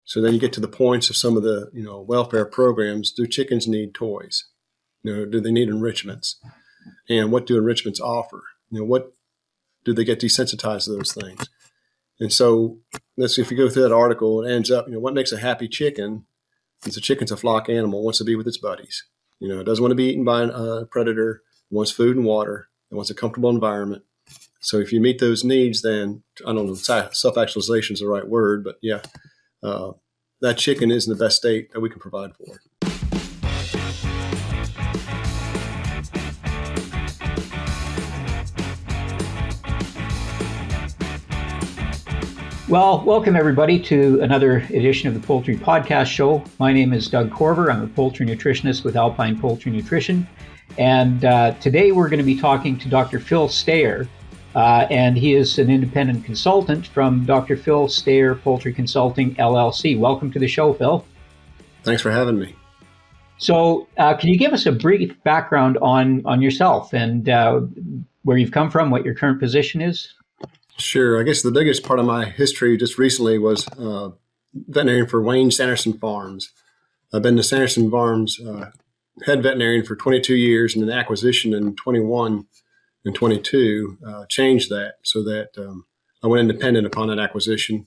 So then you get to the points of some of the, welfare programs. Do chickens need toys? Do they need enrichments? And what do enrichments offer? What do they get desensitized to those things? And so if you go through that article, it ends up, what makes a happy chicken is a chicken's a flock animal, wants to be with its buddies. It doesn't want to be eaten by a predator, it wants food and water, it wants a comfortable environment. So if you meet those needs, then, I don't know, self-actualization is the right word, but yeah, that chicken is in the best state that we can provide for it. Well, welcome everybody to another edition of the Poultry Podcast Show. My name is Doug Corver. I'm a poultry nutritionist with Alpine Poultry Nutrition. And today we're going to be talking to Dr. Phil Stayer. And he is an independent consultant from Dr. Phil Stayer Poultry Consulting, LLC. Welcome to the show, Phil. Thanks for having me. So can you give us a brief background on yourself and where you've come from, what your current position is? Sure. I guess the biggest part of my history just recently was veterinarian for Wayne Sanderson Farms. I've been to Sanderson Farms head veterinarian for 22 years, and an acquisition in 21 and 22 changed that so that I went independent upon that acquisition,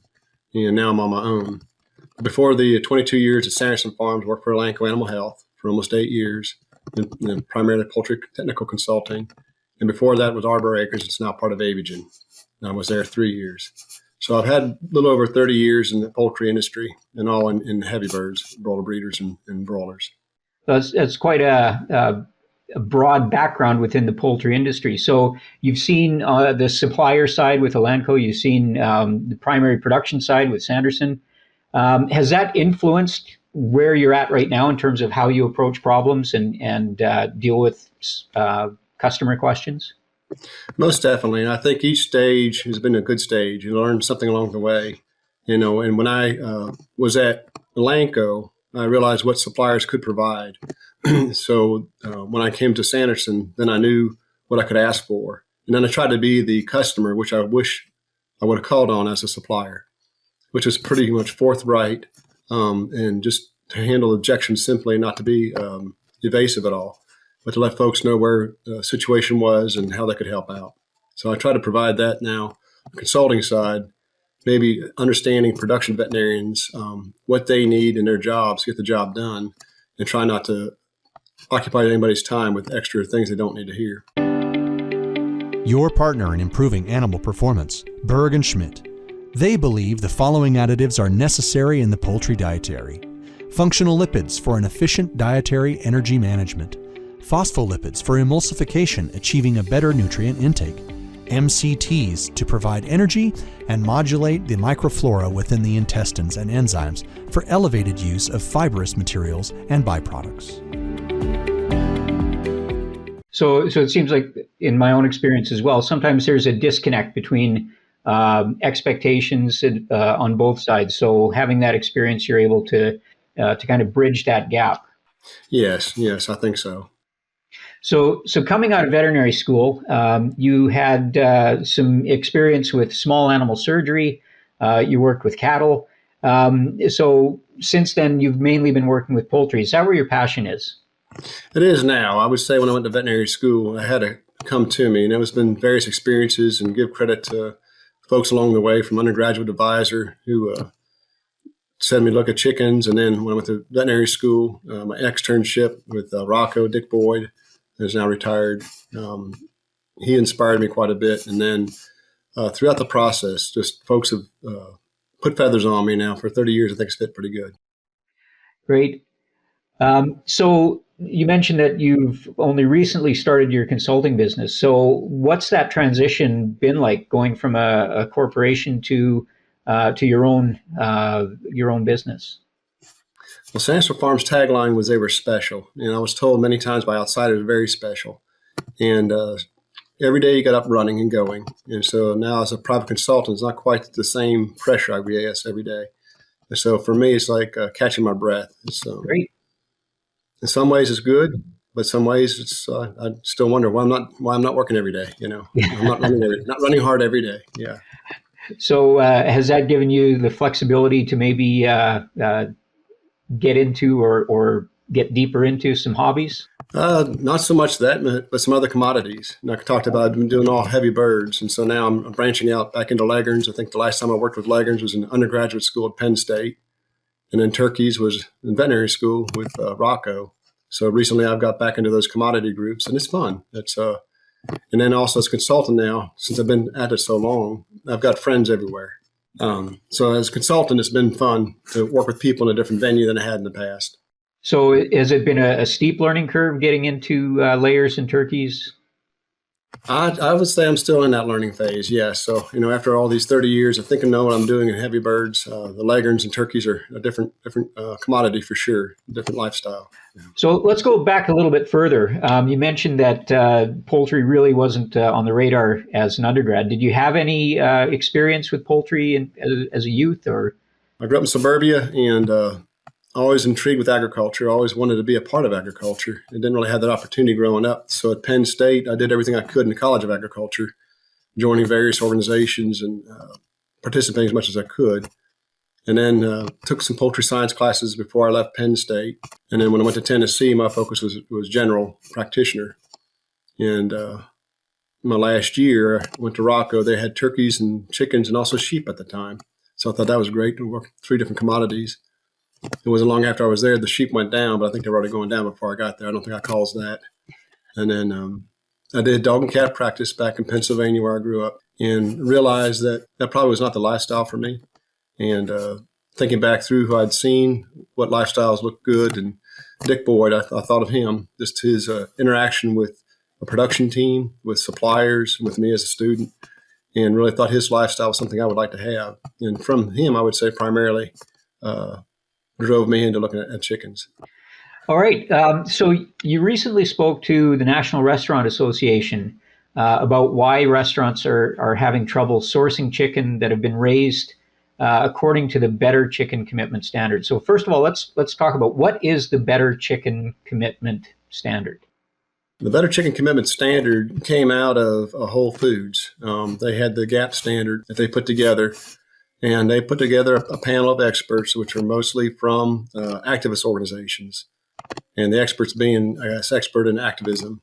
and now I'm on my own. Before the 22 years at Sanderson Farms, worked for Elanco Animal Health for almost 8 years, and primarily poultry technical consulting. And before that was Arbor Acres. It's now part of Avigen. I was there 3 years. So I've had a little over 30 years in the poultry industry, and all in heavy birds, broiler breeders and broilers. That's quite a broad background within the poultry industry. So you've seen the supplier side with Elanco, you've seen the primary production side with Sanderson. Has that influenced where you're at right now in terms of how you approach problems and deal with customer questions? Most definitely. And I think each stage has been a good stage. You learn something along the way, and when I was at Elanco, I realized what suppliers could provide. So when I came to Sanderson, then I knew what I could ask for. And then I tried to be the customer, which I wish I would have called on as a supplier, which is pretty much forthright and just to handle objections simply, not to be evasive at all, but to let folks know where the situation was and how they could help out. So I try to provide that now. The consulting side, maybe understanding production veterinarians, what they need in their jobs to get the job done, and try not to occupy anybody's time with extra things they don't need to hear. Your partner in improving animal performance, Berg & Schmidt. They believe the following additives are necessary in the poultry dietary. Functional lipids for an efficient dietary energy management. Phospholipids for emulsification, achieving a better nutrient intake. MCTs to provide energy and modulate the microflora within the intestines and enzymes for elevated use of fibrous materials and byproducts. So it seems like, in my own experience as well, sometimes there's a disconnect between expectations on both sides. So having that experience, you're able to kind of bridge that gap. Yes, I think so. So coming out of veterinary school, you had some experience with small animal surgery. You worked with cattle. So since then, you've mainly been working with poultry. Is that where your passion is? It is now. I would say when I went to veterinary school, I had to come to me, and it's been various experiences, and give credit to folks along the way, from undergraduate advisor who sent me to look at chickens. And then when I went to veterinary school, my externship with Rocco, Dick Boyd, who's now retired, he inspired me quite a bit. And then throughout the process, just folks have put feathers on me now for 30 years. I think it's fit pretty good. Great. So you mentioned that you've only recently started your consulting business. So what's that transition been like, going from a corporation to your own business? Well, Sanderson Farms' tagline was they were special. And I was told many times by outsiders, very special. And every day you got up running and going. And so now as a private consultant, it's not quite the same pressure I guess every day. And so for me, it's like catching my breath. It's, Great. In some ways it's good, but some ways it's I still wonder why I'm not working every day. I'm not running hard every day. Yeah. So has that given you the flexibility to maybe get into or get deeper into some hobbies? Not so much that, but some other commodities. And I talked about I've been doing all heavy birds, and so now I'm branching out back into leghorns. I think the last time I worked with leghorns was in undergraduate school at Penn State, and then turkeys was in veterinary school with Rocco. So recently I've got back into those commodity groups, and it's fun. And then also as a consultant now, since I've been at it so long, I've got friends everywhere. So as a consultant, it's been fun to work with people in a different venue than I had in the past. So has it been a steep learning curve getting into layers and turkeys? I would say I'm still in that learning phase. Yes. So, after all these 30 years, I think I know what I'm doing in heavy birds. The leghorns and turkeys are a different commodity for sure, different lifestyle. So let's go back a little bit further. You mentioned that poultry really wasn't on the radar as an undergrad. Did you have any experience with poultry as a youth, or? I grew up in suburbia and always intrigued with agriculture. Always wanted to be a part of agriculture. I didn't really have that opportunity growing up. So at Penn State, I did everything I could in the College of Agriculture, joining various organizations and participating as much as I could. And then took some poultry science classes before I left Penn State. And then when I went to Tennessee, my focus was general practitioner. And my last year, I went to Rocco. They had turkeys and chickens and also sheep at the time. So I thought that was great to work 3 different commodities. It wasn't long after I was there, the sheep went down, but I think they were already going down before I got there. I don't think I caused that. And then I did dog and cat practice back in Pennsylvania where I grew up and realized that probably was not the lifestyle for me. And thinking back through who I'd seen, what lifestyles looked good, and Dick Boyd, I thought of him, just his interaction with a production team, with suppliers, with me as a student, and really thought his lifestyle was something I would like to have. And from him, I would say primarily drove me into looking at chickens. All right. So you recently spoke to the National Restaurant Association about why restaurants are having trouble sourcing chicken that have been raised according to the Better Chicken Commitment Standard. So first of all, let's talk about what is the Better Chicken Commitment Standard. The Better Chicken Commitment Standard came out of Whole Foods. They had the GAP standard that they put together. And they put together a panel of experts, which are mostly from activist organizations, and the experts being, I guess, expert in activism,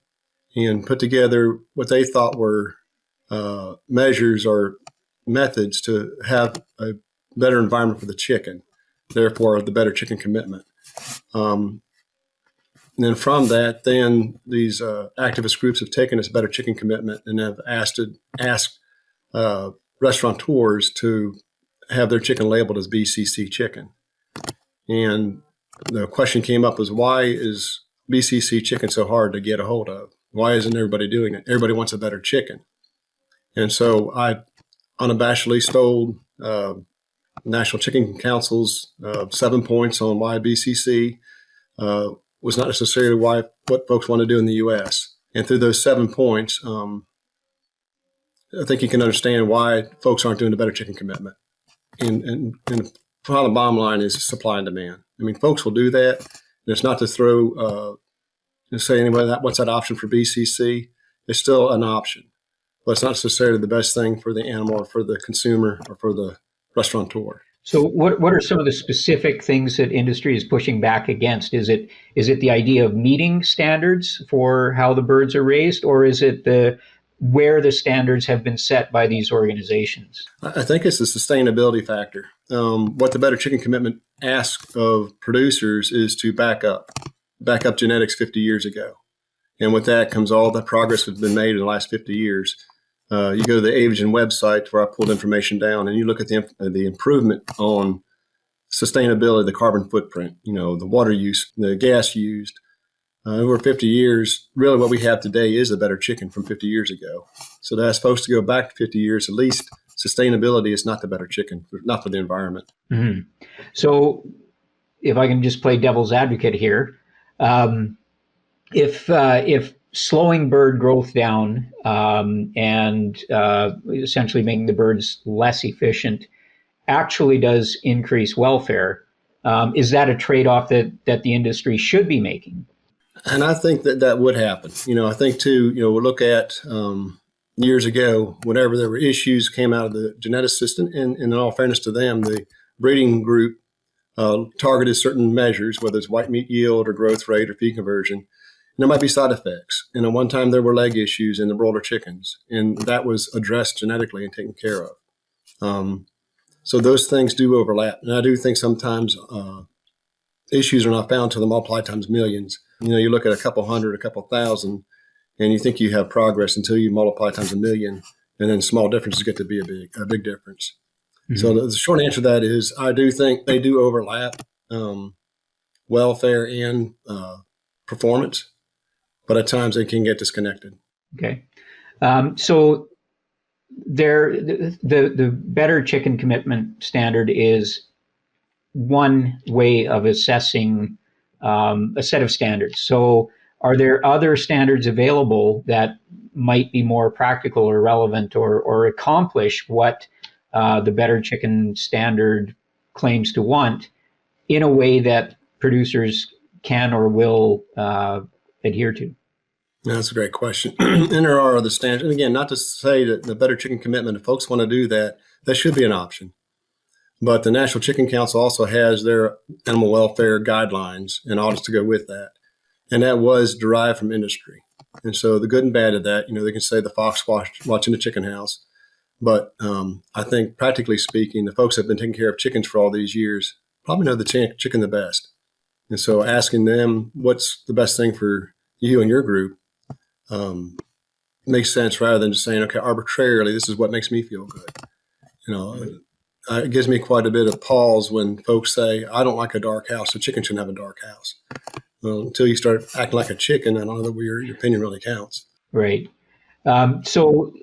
and put together what they thought were measures or methods to have a better environment for the chicken, therefore the Better Chicken Commitment. And then from that, these activist groups have taken this Better Chicken Commitment and have asked restaurateurs to have their chicken labeled as BCC chicken. And the question came up was, why is BCC chicken so hard to get a hold of? Why isn't everybody doing it? Everybody wants a better chicken. And so I unabashedly stole National Chicken Council's 7 points on why BCC was not necessarily what folks want to do in the U.S. And through those 7 points, I think you can understand why folks aren't doing a Better Chicken Commitment. And the bottom line is supply and demand. I mean, folks will do that. And it's not to throw, say anybody, what's that option for BCC? It's still an option, but it's not necessarily the best thing for the animal or for the consumer or for the restaurateur. So what are some of the specific things that industry is pushing back against? Is it the idea of meeting standards for how the birds are raised, or is it where the standards have been set by these organizations? I think it's the sustainability factor. What the Better Chicken Commitment asks of producers is to back up genetics 50 years ago. And with that comes all the progress that's been made in the last 50 years. You go to the Avian website where I pulled information down, and you look at the improvement on sustainability, the carbon footprint, the water use, the gas used. Over 50 years, really what we have today is a better chicken from 50 years ago. So to ask folks to go back to 50 years, at least sustainability is not the better chicken, not for the environment. Mm-hmm. So if I can just play devil's advocate here, if slowing bird growth down and essentially making the birds less efficient actually does increase welfare, is that a trade-off that the industry should be making? And I think that would happen. I think too, we'll look at the years ago, whenever there were issues came out of the geneticist, and in all fairness to them, the breeding group targeted certain measures, whether it's white meat yield or growth rate or feed conversion. And there might be side effects. And at one time there were leg issues in the broiler chickens, and that was addressed genetically and taken care of. So those things do overlap. And I do think sometimes issues are not found until they multiply times millions. You look at a couple hundred, a couple thousand, and you think you have progress until you multiply times a million, and then small differences get to be a big difference. Mm-hmm. So the short answer to that is I do think they do overlap, welfare and performance, but at times they can get disconnected. Okay. So the better chicken commitment standard is one way of assessing a set of standards. So are there other standards available that might be more practical or relevant or accomplish what the better chicken standard claims to want in a way that producers can or will adhere to? That's a great question. And there are other standards. And again, not to say that the better chicken commitment, if folks want to do that, that should be an option. But the National Chicken Council also has their animal welfare guidelines and audits to go with that. And that was derived from industry. And so the good and bad of that, they can say the fox watching the chicken house. But I think practically speaking, the folks that have been taking care of chickens for all these years probably know the chicken the best. And so asking them what's the best thing for you and your group makes sense rather than just saying, okay, arbitrarily, this is what makes me feel good. It gives me quite a bit of pause when folks say, I don't like a dark house, so chicken shouldn't have a dark house. Well, until you start acting like a chicken, I don't know that your opinion really counts. Right. So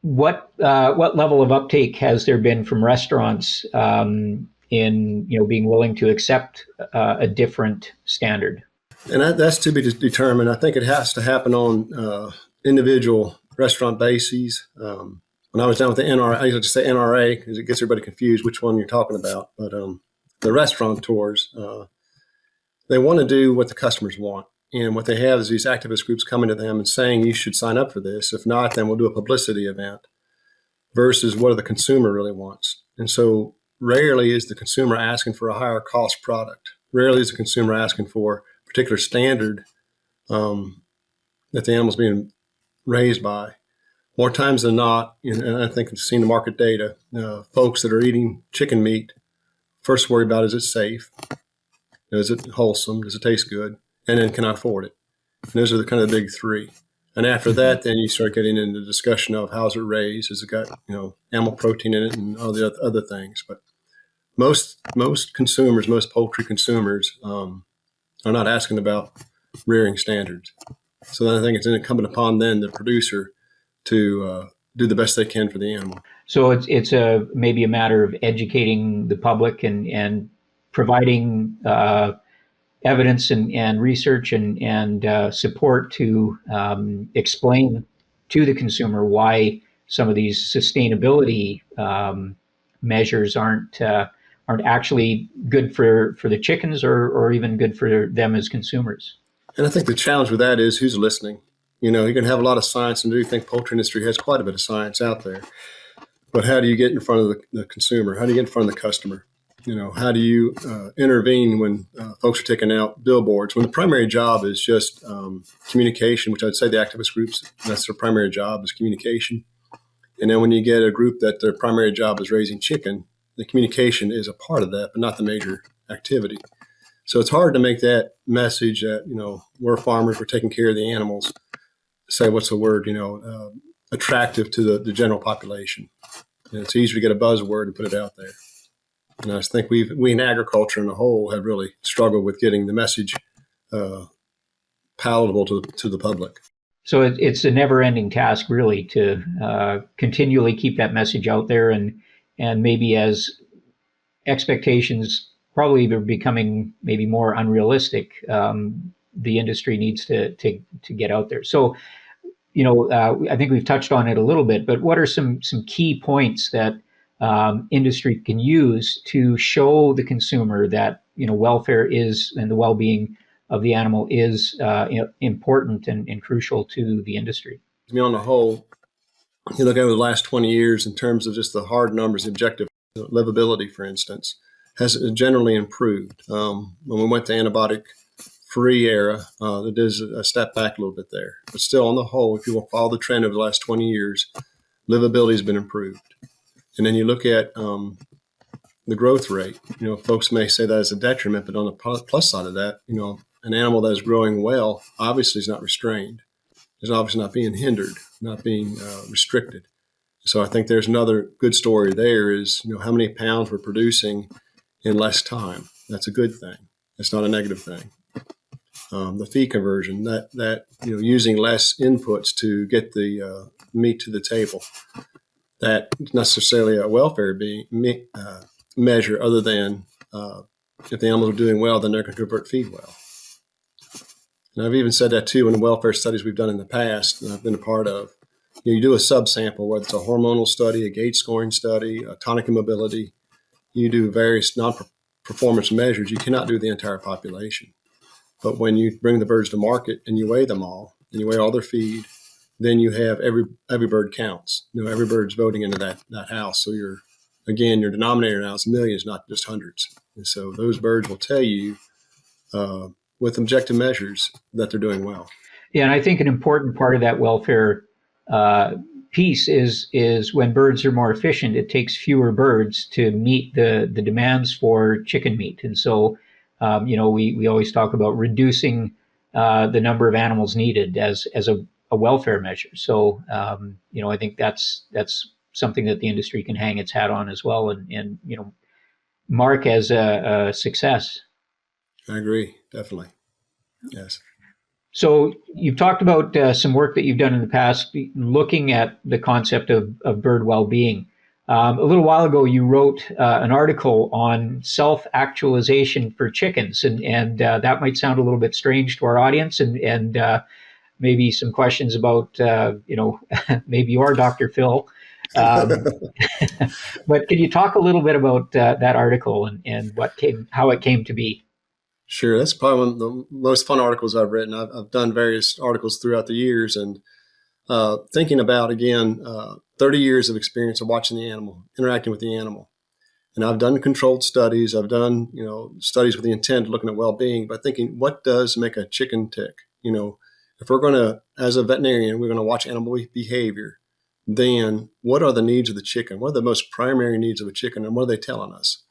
what level of uptake has there been from restaurants in being willing to accept a different standard? And that's to be determined. I think it has to happen on individual restaurant bases. When I was down with the NRA, I used to say NRA because it gets everybody confused which one you're talking about. But the restaurateurs, they want to do what the customers want. And what they have is these activist groups coming to them and saying, you should sign up for this. If not, then we'll do a publicity event versus what the consumer really wants. And so rarely is the consumer asking for a higher cost product. Rarely is the consumer asking for a particular standard that the animal's being raised by. More times than not, and I think I've seen the market data, folks that are eating chicken meat first worry about, is it safe? Is it wholesome? Does it taste good? And then can I afford it? And those are the kind of the big three. And after that, then you start getting into the discussion of how's it raised? Has it got, animal protein in it and all the other things? But most consumers, most poultry consumers are not asking about rearing standards. So then I think it's incumbent upon then the producer to do the best they can for the animal. So it's maybe a matter of educating the public and providing evidence and research and support to explain to the consumer why some of these sustainability measures aren't actually good for the chickens or even good for them as consumers. And I think the challenge with that is who's listening. You can have a lot of science, and I do think poultry industry has quite a bit of science out there. But how do you get in front of the consumer? How do you get in front of the customer? How do you intervene when folks are taking out billboards? When the primary job is just communication, which I'd say the activist groups, that's their primary job is communication. And then when you get a group that their primary job is raising chicken, the communication is a part of that, but not the major activity. So it's hard to make that message that, we're farmers, we're taking care of the animals, say, what's the word, attractive to the general population. And it's easy to get a buzzword and put it out there. And I just think we in agriculture in the whole have really struggled with getting the message palatable to the public. So it's a never-ending task, really, to continually keep that message out there, and maybe as expectations probably they're becoming maybe more unrealistic, the industry needs to get out there. So, I think we've touched on it a little bit, but what are some key points that industry can use to show the consumer that welfare is and the well-being of the animal is important and crucial to the industry? On the whole, You look over the last 20 years in terms of just the hard numbers, objective livability, for instance, has generally improved. When we went to antibiotic-free era, it is a step back a little bit there. But still, on the whole, if you will follow the trend over the last 20 years, livability has been improved. And then you look at the growth rate. Folks may say that is a detriment, but on the plus side of that, an animal that is growing well obviously is not restrained. It's obviously not being hindered, not being restricted. So I think there's another good story there is, how many pounds we're producing in less time. That's a good thing. It's not a negative thing. The feed conversion, that using less inputs to get the meat to the table, that necessarily a welfare measure other than if the animals are doing well, then they're going to convert feed well. And I've even said that too in the welfare studies we've done in the past that I've been a part of. You do a subsample, whether it's a hormonal study, a gait scoring study, a tonic immobility. You do various non-performance measures. You cannot do the entire population. But when you bring the birds to market and you weigh them all, and you weigh all their feed, then you have every bird counts. Every bird's voting into that house. So your denominator now is millions, not just hundreds. And so those birds will tell you with objective measures that they're doing well. Yeah, and I think an important part of that welfare piece is when birds are more efficient, it takes fewer birds to meet the demands for chicken meat. And so, we always talk about reducing the number of animals needed as a welfare measure. So, I think that's something that the industry can hang its hat on as well and mark as a success. I agree, definitely. Yes. So you've talked about some work that you've done in the past looking at the concept of bird well-being. A little while ago, you wrote an article on self-actualization for chickens, and that might sound a little bit strange to our audience, and maybe some questions about, maybe you are Dr. Phil. But can you talk a little bit about that article and how it came to be? Sure. That's probably one of the most fun articles I've written. I've done various articles throughout the years and thinking about, again, 30 years of experience of watching the animal, interacting with the animal. And I've done controlled studies. I've done, studies with the intent of looking at well-being, but thinking what does make a chicken tick? If we're going to, as a veterinarian, we're going to watch animal behavior, then what are the needs of the chicken? What are the most primary needs of a chicken and what are they telling us?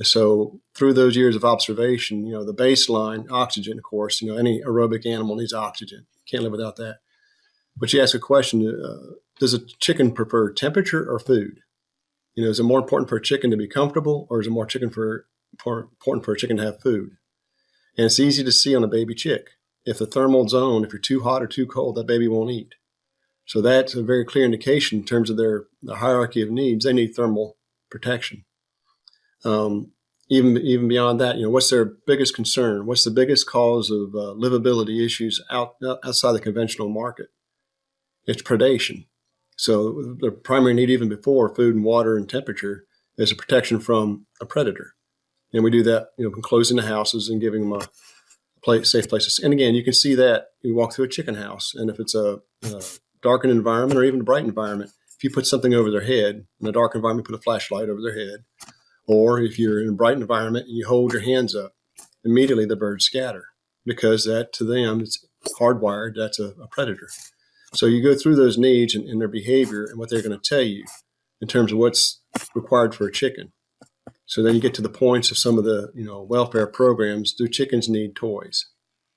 So through those years of observation, the baseline oxygen, of course, any aerobic animal needs oxygen. Can't live without that. But you ask a question, does a chicken prefer temperature or food? Is it more important for a chicken to be comfortable or is it more important for a chicken to have food? And it's easy to see on a baby chick. If the thermal zone, if you're too hot or too cold, that baby won't eat. So that's a very clear indication in terms of the hierarchy of needs. They need thermal protection. Even beyond that, what's their biggest concern? What's the biggest cause of livability issues outside the conventional market? It's predation. So the primary need, even before food and water and temperature, is a protection from a predator. And we do that, closing the houses and giving them a safe place. And again, you can see that you walk through a chicken house, and if it's a darkened environment or even a bright environment, if you put something over their head, in a dark environment, put a flashlight over their head. Or if you're in a bright environment and you hold your hands up, immediately the birds scatter because that to them, it's hardwired, that's a predator. So you go through those needs and their behavior and what they're going to tell you in terms of what's required for a chicken. So then you get to the points of some of the welfare programs. Do chickens need toys?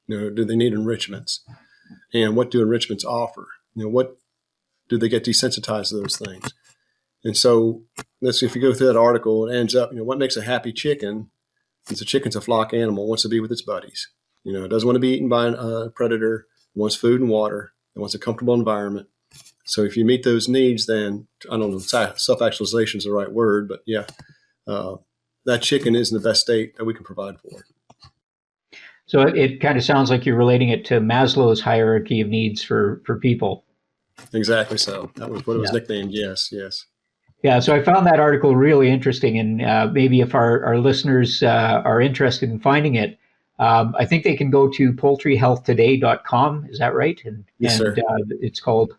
Do they need enrichments? And what do enrichments offer? What do they get desensitized to those things? And so if you go through that article, it ends up, what makes a happy chicken is a chicken's a flock animal, wants to be with its buddies. It doesn't want to be eaten by a predator, it wants food and water, it wants a comfortable environment. So if you meet those needs, then, I don't know, self-actualization is the right word, but yeah, that chicken is in the best state that we can provide for it. So it kind of sounds like you're relating it to Maslow's hierarchy of needs for people. Exactly so. That was what it was nicknamed, yes. Yeah, so I found that article really interesting, and maybe if our listeners are interested in finding it, I think they can go to poultryhealthtoday.com. Is that right? Yes, sir. It's called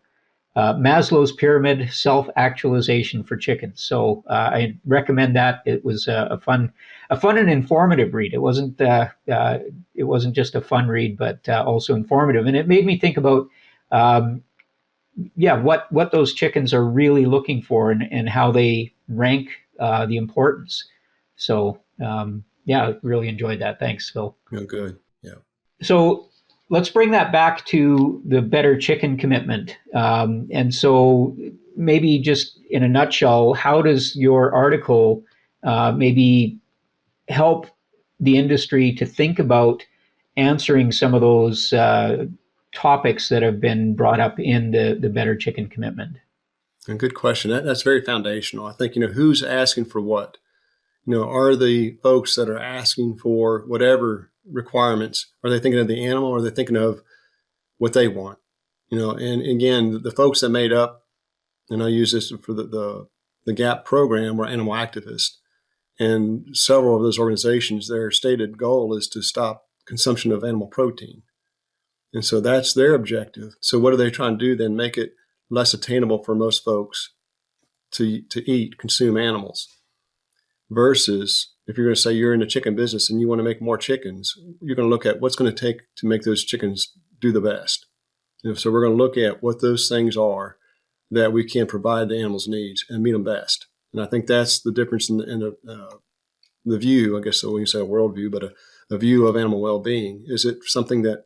Maslow's Pyramid, Self-Actualization for Chickens. So I recommend that. It was a fun and informative read. It wasn't just a fun read, but also informative. And it made me think about, what those chickens are really looking for, and how they rank the importance. So I really enjoyed that. Thanks, Phil. Oh, good. Yeah. So let's bring that back to the Better Chicken commitment. And so maybe just in a nutshell, how does your article maybe help the industry to think about answering some of those topics that have been brought up in the Better Chicken commitment? A good question. That's very foundational. I think, who's asking for what? Are the folks that are asking for whatever requirements, are they thinking of the animal, or are they thinking of what they want? And again, the folks that made up, and I use this for the GAP program, were animal activists. And several of those organizations, their stated goal is to stop consumption of animal protein. And so that's their objective. So what are they trying to do then? Make it less attainable for most folks to consume animals. Versus if you're going to say you're in the chicken business and you want to make more chickens, you're going to look at what's going to take to make those chickens do the best. So we're going to look at what those things are that we can provide the animals' needs and meet them best. And I think that's the difference in the view, I guess, so we can say a worldview, but a view of animal well-being. Is it something that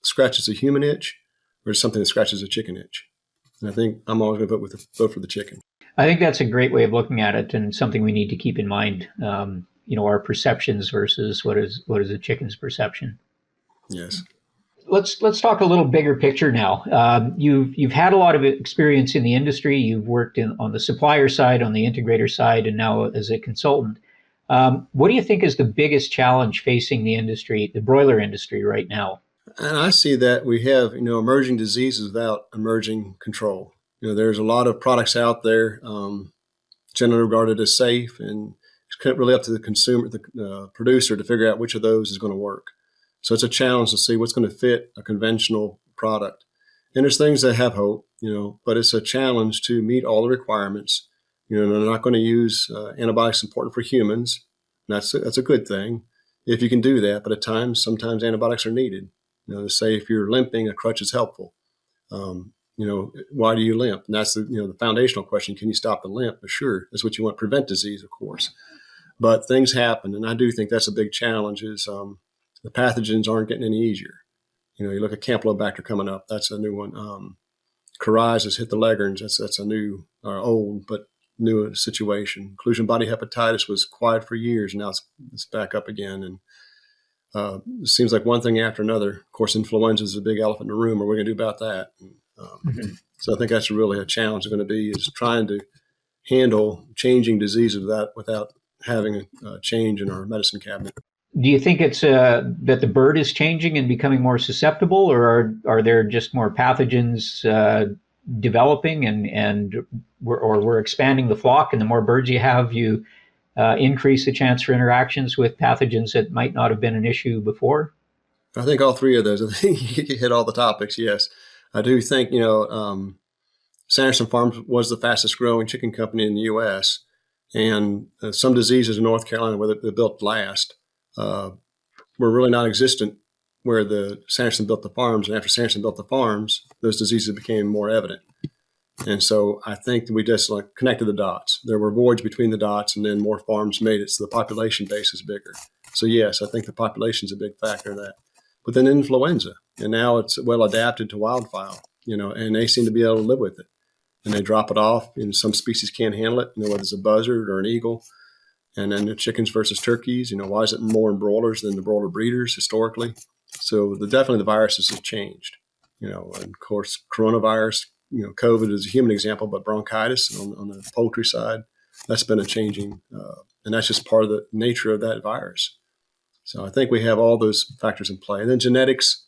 scratches a human itch, or is it something that scratches a chicken itch? And I think I'm always going to vote for the chicken. I think that's a great way of looking at it, and something we need to keep in mind. Our perceptions versus what is a chicken's perception. Yes. Let's talk a little bigger picture now. You've had a lot of experience in the industry. You've worked on the supplier side, on the integrator side, and now as a consultant. What do you think is the biggest challenge facing the industry, the broiler industry, right now? And I see that we have, emerging diseases without emerging control. There's a lot of products out there, generally regarded as safe, and it's really up to the consumer, the producer, to figure out which of those is going to work. So it's a challenge to see what's going to fit a conventional product. And there's things that have hope, but it's a challenge to meet all the requirements. They're not going to use antibiotics important for humans. That's a good thing if you can do that. But sometimes antibiotics are needed. Say if you're limping, a crutch is helpful. Why do you limp? And that's the foundational question. Can you stop the limp? But sure, that's what you want. Prevent disease, of course. But things happen, and I do think that's a big challenge. Is the pathogens aren't getting any easier. You look at Campylobacter coming up. That's a new one. Coryza hit the leghorns. That's a new, old but new situation. Inclusion body hepatitis was quiet for years, and now it's back up again. And it seems like one thing after another. Of course, influenza is a big elephant in the room. What are we going to do about that? So I think that's really a challenge going to be, is trying to handle changing diseases without having a change in our medicine cabinet. Do you think it's that the bird is changing and becoming more susceptible, or are there just more pathogens developing, and we're expanding the flock, and the more birds you have, you increase the chance for interactions with pathogens that might not have been an issue before? I think all three of those. I think you hit all the topics. Yes, I do think Sanderson Farms was the fastest growing chicken company in the U.S. And some diseases in North Carolina, where they're built last, were really not existent where the Sanderson built the farms. And after Sanderson built the farms, those diseases became more evident. And so I think we just connected the dots. There were voids between the dots, and then more farms made it, so the population base is bigger. So yes, I think the population is a big factor in that. But then influenza, and now it's well adapted to wildfowl, and they seem to be able to live with it. And they drop it off, and some species can't handle it, whether it's a buzzard or an eagle. And then the chickens versus turkeys, why is it more in broilers than the broiler breeders historically? So definitely the viruses have changed. And of course, coronavirus, COVID is a human example, but bronchitis on the poultry side, that's been a changing, and that's just part of the nature of that virus. So I think we have all those factors in play. And then genetics,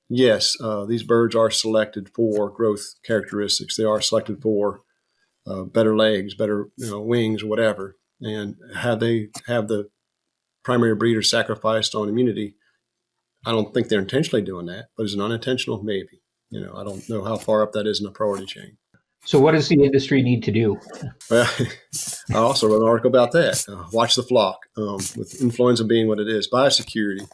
yes, these birds are selected for growth characteristics. They are selected for better legs, better wings, or whatever. And have they have the primary breeder sacrificed on immunity? I don't think they're intentionally doing that, but is it unintentional? Maybe. I don't know how far up that is in the priority chain. So what does the industry need to do? Well, I also wrote an article about that. Watch the flock, with influenza being what it is, biosecurity.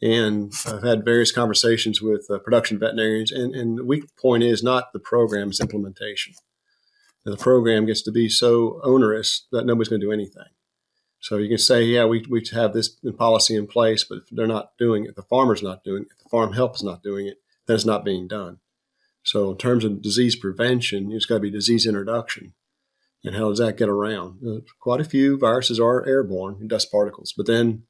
And I've had various conversations with production veterinarians, and the weak point is not the program's implementation. The program gets to be so onerous that nobody's going to do anything. So you can say, yeah, we have this policy in place, but if they're not doing it, the farmer's not doing it, if the farm help is not doing it, then it's not being done. So in terms of disease prevention, it's got to be disease introduction. And how does that get around? Quite a few viruses are airborne, dust particles, but then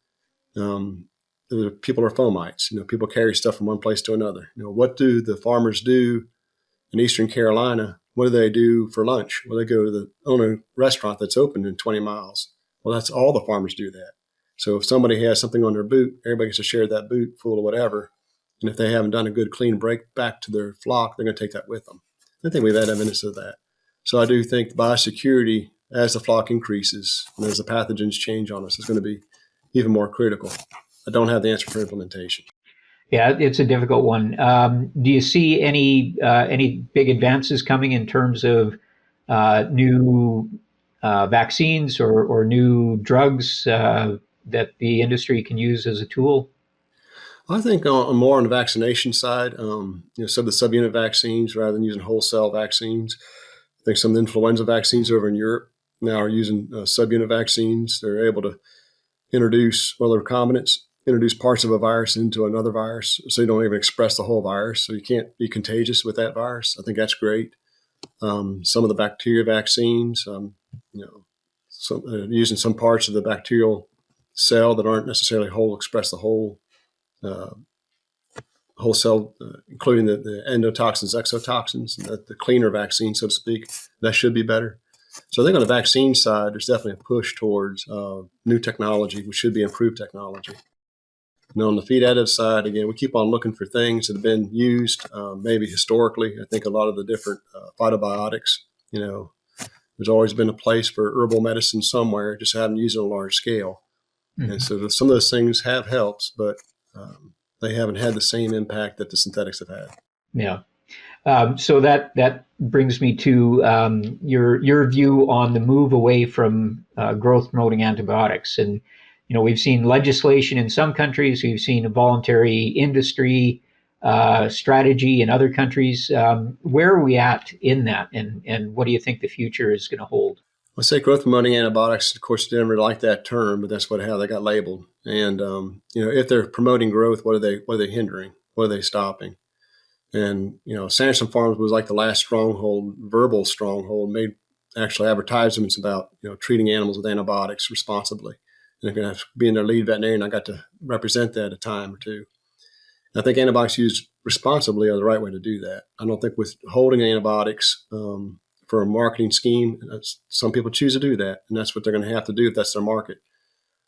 people are fomites. People carry stuff from one place to another. What do the farmers do in Eastern Carolina? What do they do for lunch? Well, they go to the owner restaurant that's open in 20 miles. Well, that's all the farmers do that. So if somebody has something on their boot, everybody gets to share that boot full of whatever. And if they haven't done a good clean break back to their flock, they're going to take that with them. I think we've had evidence of that. So I do think biosecurity, as the flock increases and as the pathogens change on us, is going to be even more critical. I don't have the answer for implementation. Yeah, it's a difficult one. Do you see any big advances coming in terms of new vaccines or new drugs that the industry can use as a tool? I think more on the vaccination side, some of the subunit vaccines rather than using wholesale vaccines. I think some of the influenza vaccines over in Europe now are using subunit vaccines. They're able to introduce, well, they're recombinants, introduce parts of a virus into another virus, so you don't even express the whole virus, so you can't be contagious with that virus. I think that's great. Some of the bacteria vaccines, using some parts of the bacterial cell that aren't necessarily whole, express the uh, whole cell, including the endotoxins, exotoxins, the cleaner vaccine, so to speak. That should be better. So I think on the vaccine side, there's definitely a push towards new technology, which should be improved technology. On the feed additive side, again, we keep on looking for things that have been used, maybe historically. I think a lot of the different phytobiotics, there's always been a place for herbal medicine somewhere, just haven't used it on a large scale. Mm-hmm. And so some of those things have helped, but they haven't had the same impact that the synthetics have had. Yeah. So that brings me to your view on the move away from growth promoting antibiotics. And we've seen legislation in some countries, we've seen a voluntary industry strategy in other countries. Where are we at in that, and what do you think the future is going to hold? I say growth promoting antibiotics. Of course, they didn't really like that term, but that's how they got labeled. And if they're promoting growth, what are they hindering? What are they stopping? And Sanderson Farms was like the last stronghold, verbal stronghold, made actual advertisements about treating animals with antibiotics responsibly. And they're going to be in their lead veterinarian. I got to represent that a time or two. And I think antibiotics used responsibly are the right way to do that. I don't think withholding antibiotics for a marketing scheme, some people choose to do that, and that's what they're going to have to do if that's their market.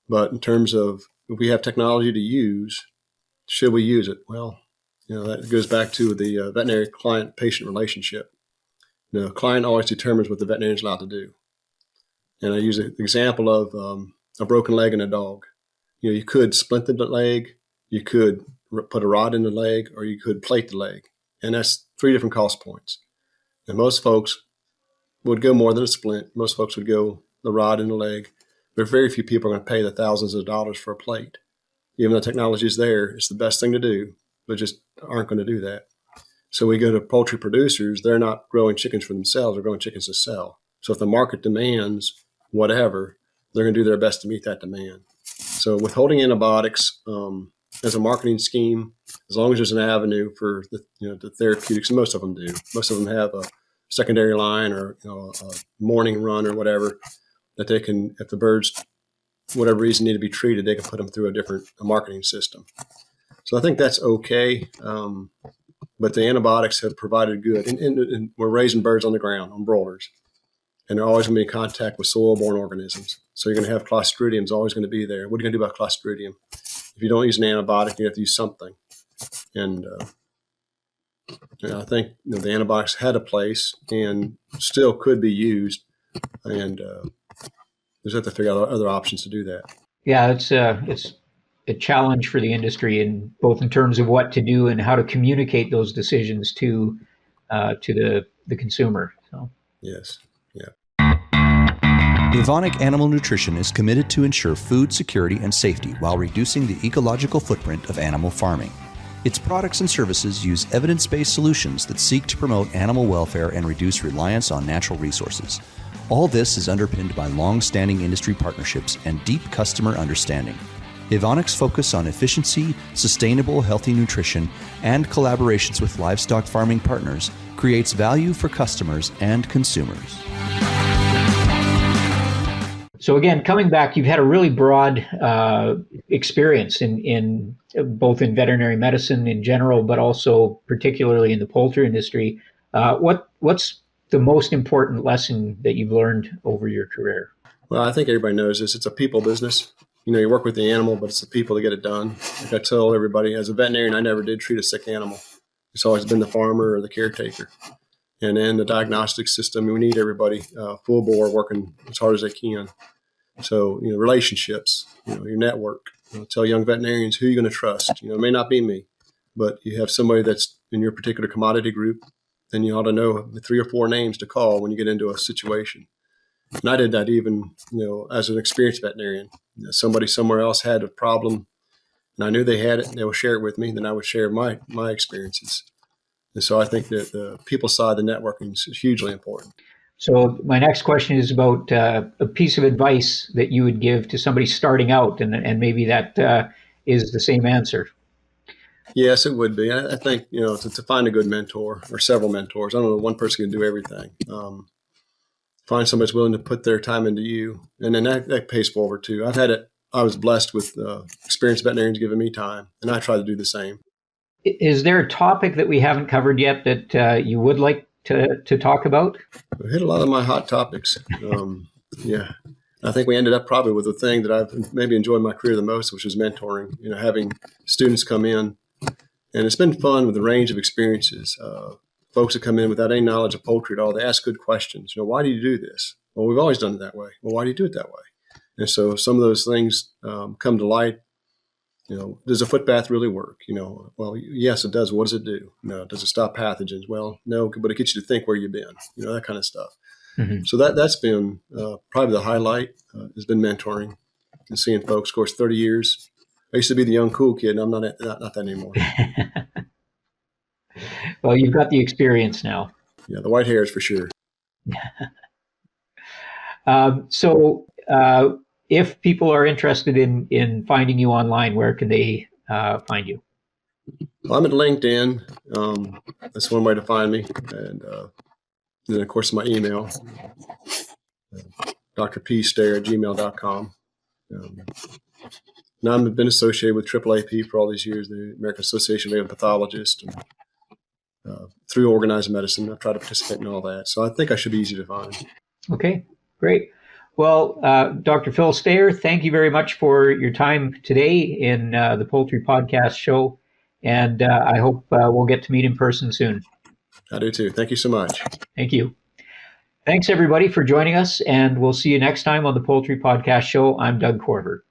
But in terms of if we have technology to use, should we use it? Well, that goes back to the veterinary client-patient relationship. The client always determines what the veterinarian is allowed to do. And I use an example of a broken leg in a dog. You could splint the leg, you could put a rod in the leg, or you could plate the leg. And that's 3 different cost points. And most folks would go more than a splint. Most folks would go the rod in the leg. But very few people are going to pay the thousands of dollars for a plate. Even though technology is there, it's the best thing to do, but just aren't going to do that. So we go to poultry producers, they're not growing chickens for themselves, they're growing chickens to sell. So if the market demands whatever, they're going to do their best to meet that demand. So withholding antibiotics as a marketing scheme, as long as there's an avenue for the therapeutics, and most of them do. Most of them have a secondary line or a morning run or whatever that they can, if the birds, whatever reason, need to be treated, they can put them through a different marketing system. So I think that's okay. But the antibiotics have provided good. And we're raising birds on the ground, on broilers. And they're always going to be in contact with soil-borne organisms. So you're going to have Clostridium's always going to be there. What are you going to do about Clostridium? If you don't use an antibiotic, you have to use something. And I think the antibiotics had a place and still could be used. And we just have to figure out other options to do that. Yeah, it's a challenge for the industry, in both in terms of what to do and how to communicate those decisions to the consumer. So, Yes. Yeah. Evonik Animal Nutrition is committed to ensure food security and safety while reducing the ecological footprint of animal farming. Its products and services use evidence-based solutions that seek to promote animal welfare and reduce reliance on natural resources. All this is underpinned by long-standing industry partnerships and deep customer understanding. Evonik's focus on efficiency, sustainable, healthy nutrition, and collaborations with livestock farming partners creates value for customers and consumers. so again, coming back, you've had a really broad experience in both in veterinary medicine in general, but also particularly in the poultry industry. What's the most important lesson that you've learned over your career? Well, I think everybody knows this. It's a people business. You work with the animal, but it's the people that get it done. Like I tell everybody, as a veterinarian, I never did treat a sick animal. It's always been the farmer or the caretaker. And then the diagnostic system, we need everybody full bore working as hard as they can. So, relationships, your network. Tell young veterinarians who you're going to trust. It may not be me, but you have somebody that's in your particular commodity group, then you ought to know the 3 or 4 names to call when you get into a situation. And I did that even, as an experienced veterinarian. Somebody somewhere else had a problem, and I knew they had it, and they would share it with me. Then I would share my experiences. And so I think that the people side, the networking is hugely important. So my next question is about a piece of advice that you would give to somebody starting out, and maybe that is the same answer. Yes, it would be. I think, to find a good mentor or several mentors. I don't know, one person can do everything. Find somebody that's willing to put their time into you. And then that pays forward too. I was blessed with experienced veterinarians giving me time, and I try to do the same. Is there a topic that we haven't covered yet that you would like to talk about? We hit a lot of my hot topics. Yeah. I think we ended up probably with the thing that I've maybe enjoyed my career the most, which is mentoring, having students come in. And it's been fun with the range of experiences. Folks that come in without any knowledge of poultry at all, they ask good questions. Why do you do this? Well, we've always done it that way. Well, why do you do it that way? And so some of those things come to light. Does a foot bath really work? Well, yes, it does. What does it do? Does it stop pathogens? Well, no, but it gets you to think where you've been, that kind of stuff. Mm-hmm. So that's been probably the highlight has been mentoring and seeing folks. Of course, 30 years. I used to be the young, cool kid, and I'm not that anymore. Well, you've got the experience now. Yeah, the white hairs for sure. So if people are interested in finding you online, where can they find you? Well, I'm at LinkedIn. That's one way to find me. And then, of course, my email, drpstair@gmail.com. Now I've been associated with AAAP for all these years, the American Association of Avian Pathologists, and through organized medicine. I've tried to participate in all that. So I think I should be easy to find. Okay, great. Well, Dr. Phil Stayer, thank you very much for your time today in the Poultry Podcast Show. And I hope we'll get to meet in person soon. I do too. Thank you so much. Thank you. Thanks, everybody, for joining us. And we'll see you next time on the Poultry Podcast Show. I'm Doug Corver.